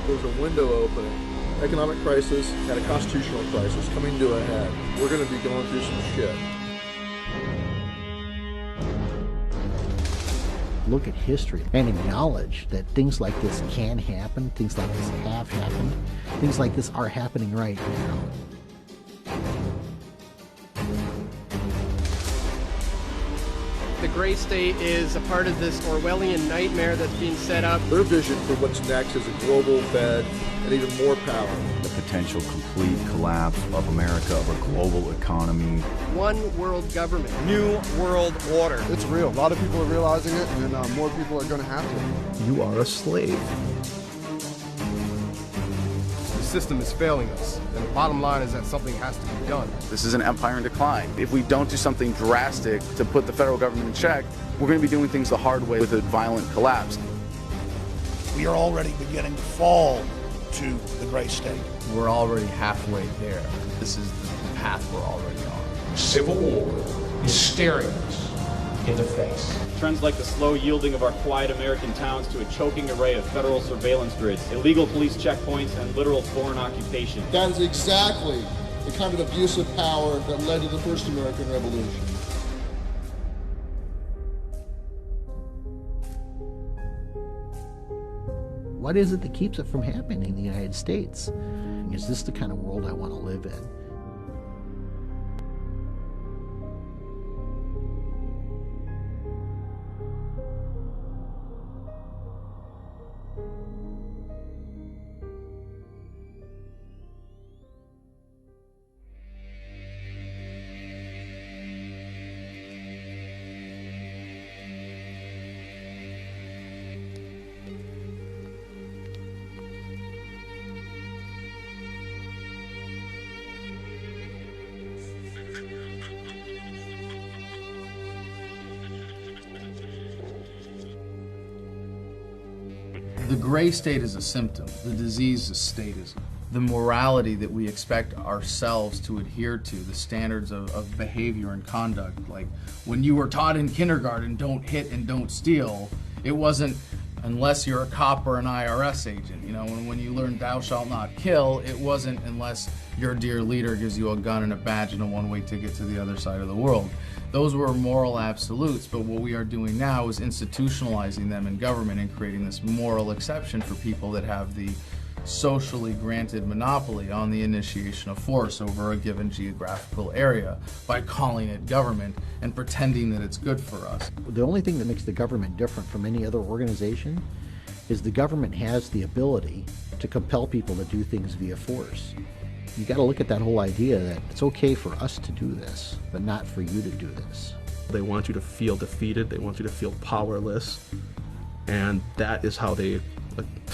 There's a window opening. Economic crisis and a constitutional crisis coming to a head. We're going to be going through some shit. Look at history and acknowledge that things like this can happen, things like this have happened, things like this are happening right now. The gray state is a part of this Orwellian nightmare that's being set up. Their vision for what's next is a global Fed and even more power. The potential complete collapse of America, of a global economy. One world government. New world order. It's real. A lot of people are realizing it, and more people are going to have to. You are a slave. The system is failing us, and the bottom line is that something has to be done. This is an empire in decline. If we don't do something drastic to put the federal government in check, we're going to be doing things the hard way with a violent collapse. We are already beginning to fall to the gray state. We're already halfway there. This is the path we're already on. Civil war is staring us in the face. Trends like the slow yielding of our quiet American towns to a choking array of federal surveillance grids, illegal police checkpoints, and literal foreign occupation. That is exactly the kind of abuse of power that led to the first American Revolution. What is it that keeps it from happening in the United States? Is this the kind of world I want to live in? The gray state is a symptom. The disease is statism. The morality that we expect ourselves to adhere to, the standards of behavior and conduct, like when you were taught in kindergarten, don't hit and don't steal, it wasn't unless you're a cop or an IRS agent. You know, when you learn thou shalt not kill, it wasn't unless your dear leader gives you a gun and a badge and a one-way ticket to the other side of the world. Those were moral absolutes, but what we are doing now is institutionalizing them in government and creating this moral exception for people that have the socially granted monopoly on the initiation of force over a given geographical area by calling it government and pretending that it's good for us. The only thing that makes the government different from any other organization is the government has the ability to compel people to do things via force. You got to look at that whole idea that it's okay for us to do this, but not for you to do this. They want you to feel defeated, they want you to feel powerless, and that is how they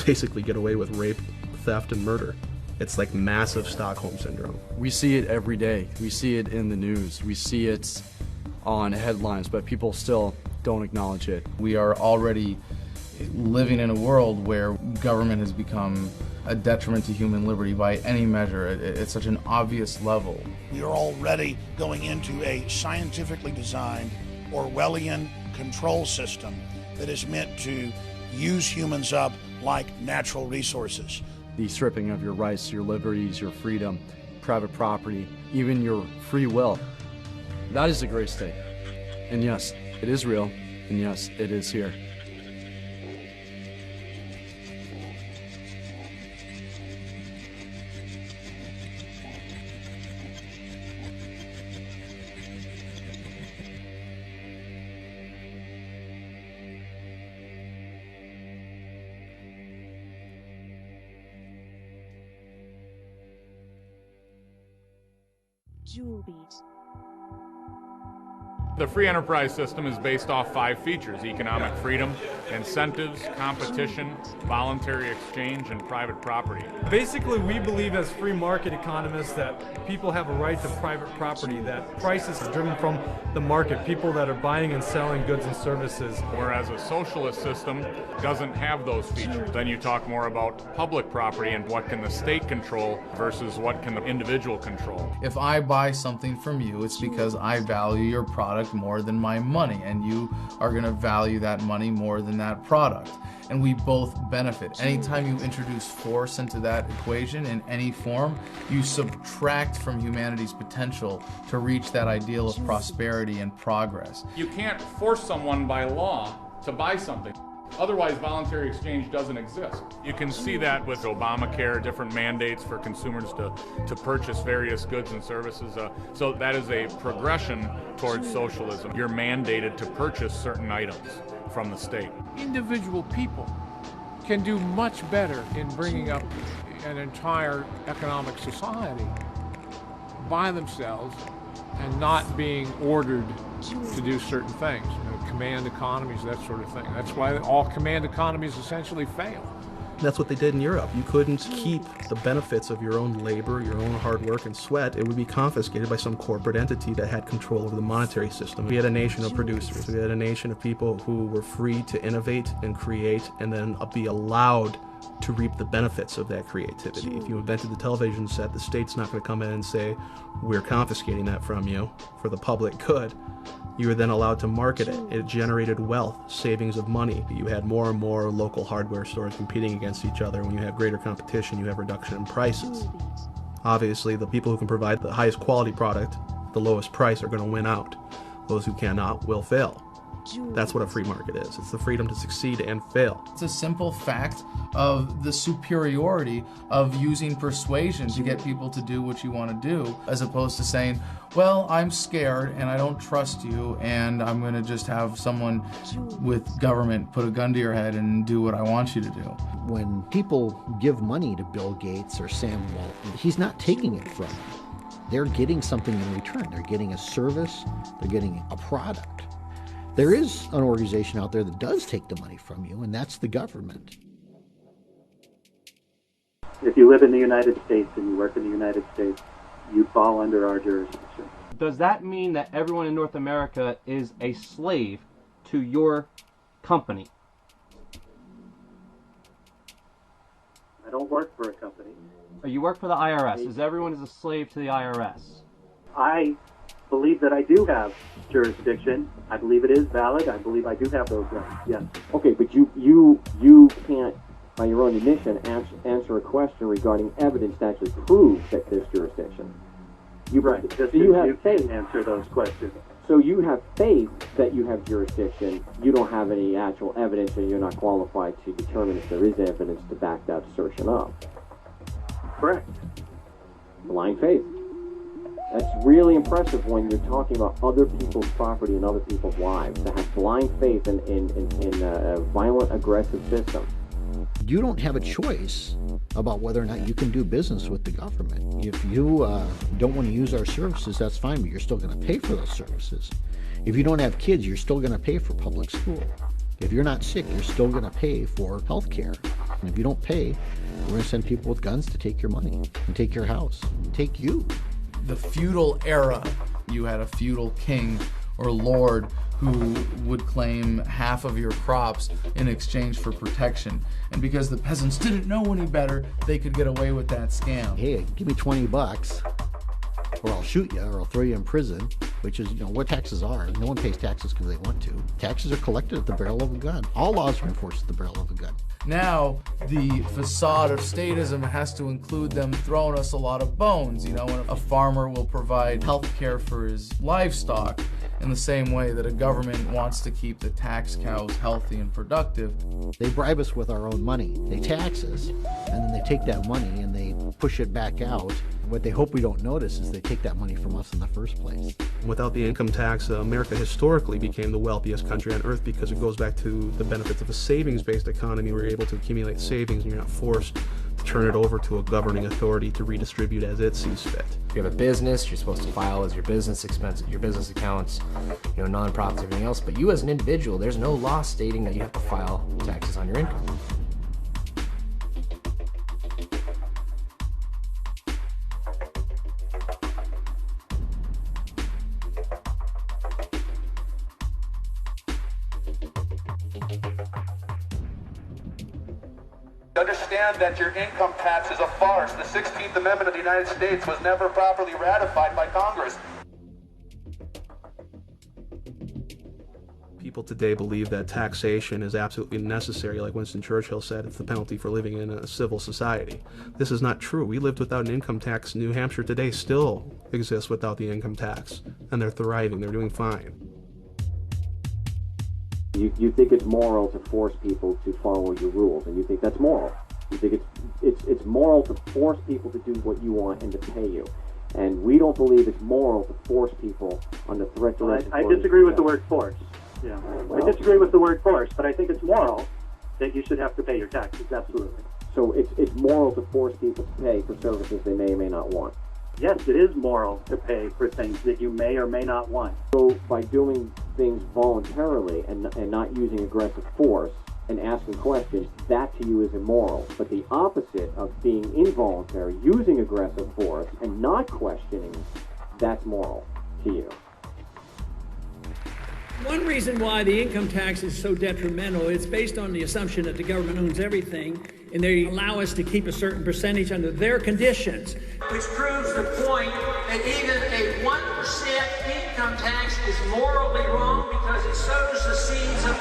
basically get away with rape, theft, and murder. It's like massive Stockholm Syndrome. We see it every day. We see it in the news. We see it on headlines, but people still don't acknowledge it. We are already living in a world where government has become a detriment to human liberty by any measure. It's such an obvious level. We are already going into a scientifically designed Orwellian control system that is meant to use humans up like natural resources. The stripping of your rights, your liberties, your freedom, private property, even your free will. That is the gray state. And yes, it is real, and yes, it is here. Jewel Beat. The free enterprise system is based off 5 features: economic freedom, incentives, competition, voluntary exchange, and private property. Basically, we believe as free market economists that people have a right to private property, that prices are driven from the market, people that are buying and selling goods and services. Whereas a socialist system doesn't have those features. Then you talk more about public property and what can the state control versus what can the individual control. If I buy something from you, it's because I value your product product more than my money, and you are going to value that money more than that product. And we both benefit. Anytime you introduce force into that equation in any form, you subtract from humanity's potential to reach that ideal of prosperity and progress. You can't force someone by law to buy something. Otherwise, voluntary exchange doesn't exist. You can see that with Obamacare, different mandates for consumers to purchase various goods and services. So that is a progression towards socialism. You're mandated to purchase certain items from the state. Individual people can do much better in bringing up an entire economic society by themselves and not being ordered to do certain things. Command economies, that sort of thing. That's why all command economies essentially fail. That's what they did in Europe. You couldn't keep the benefits of your own labor, your own hard work and sweat. It would be confiscated by some corporate entity that had control over the monetary system. We had a nation of producers. We had a nation of people who were free to innovate and create and then be allowed to reap the benefits of that creativity. If you invented the television set, the state's not going to come in and say, we're confiscating that from you for the public good. You were then allowed to market it. It generated wealth, savings of money. You had more and more local hardware stores competing against each other. When you have greater competition, you have reduction in prices. Obviously, the people who can provide the highest quality product, the lowest price, are going to win out. Those who cannot will fail. That's what a free market is. It's the freedom to succeed and fail. It's a simple fact of the superiority of using persuasion to get people to do what you want to do, as opposed to saying, well, I'm scared and I don't trust you and I'm going to just have someone with government put a gun to your head and do what I want you to do. When people give money to Bill Gates or Sam Walton, he's not taking it from them. They're getting something in return. They're getting a service. They're getting a product. There is an organization out there that does take the money from you, and that's the government. If you live in the United States and you work in the United States, you fall under our jurisdiction. Does that mean that everyone in North America is a slave to your company? I don't work for a company. You work for the IRS. Is everyone is a slave to the IRS? I believe that I do have jurisdiction. I believe it is valid. I believe I do have those rights, yes. Okay, but you can't, by your own admission, answer a question regarding evidence to actually prove that there's jurisdiction. Right, so you have faith. Answer those questions. So you have faith that you have jurisdiction. You don't have any actual evidence, and you're not qualified to determine if there is evidence to back that assertion up. Correct. Blind faith. That's really impressive when you're talking about other people's property and other people's lives. To have blind faith in a violent, aggressive system. You don't have a choice about whether or not you can do business with the government. If you don't want to use our services, that's fine, but you're still going to pay for those services. If you don't have kids, you're still going to pay for public school. If you're not sick, you're still going to pay for health care. And if you don't pay, we're going to send people with guns to take your money and take your house and take you. The feudal era, you had a feudal king or lord who would claim half of your crops in exchange for protection. And because the peasants didn't know any better, they could get away with that scam. Hey, give me $20 or I'll shoot you or I'll throw you in prison, which is, what taxes are. No one pays taxes because they want to. Taxes are collected at the barrel of a gun. All laws are enforced at the barrel of a gun. Now, the facade of statism has to include them throwing us a lot of bones. When a farmer will provide health care for his livestock in the same way that a government wants to keep the tax cows healthy and productive. They bribe us with our own money. They tax us, and then they take that money and they push it back out. What they hope we don't notice is they take that money from us in the first place. Without the income tax, America historically became the wealthiest country on earth because it goes back to the benefits of a savings-based economy where you're able to accumulate savings and you're not forced to turn it over to a governing authority to redistribute as it sees fit. If you have a business, you're supposed to file as your business expenses, your business accounts, nonprofits, everything else. But you as an individual, there's no law stating that you have to file taxes on your income. Understand that your income tax is a farce. The 16th Amendment of the United States was never properly ratified by Congress. people today believe that taxation is absolutely necessary. Like Winston Churchill said, it's the penalty for living in a civil society. This is not true. We lived without an income tax. New Hampshire today still exists without the income tax, and they're thriving. They're doing fine. You think it's moral to force people to follow your rules, and you think that's moral. You think it's moral to force people to do what you want and to pay you. And we don't believe it's moral to force people under threat to I disagree with the word force. Yeah, I disagree with the word force, but I think it's moral that you should have to pay your taxes, absolutely. So it's moral to force people to pay for services they may or may not want. Yes, it is moral to pay for things that you may or may not want. So by doing things voluntarily and not using aggressive force and asking questions, that to you is immoral. But the opposite of being involuntary, using aggressive force and not questioning, that's moral to you. One reason why the income tax is so detrimental, it's based on the assumption that the government owns everything, and they allow us to keep a certain percentage under their conditions. Which proves the point that even a 1% income tax is morally wrong because it sows the seeds of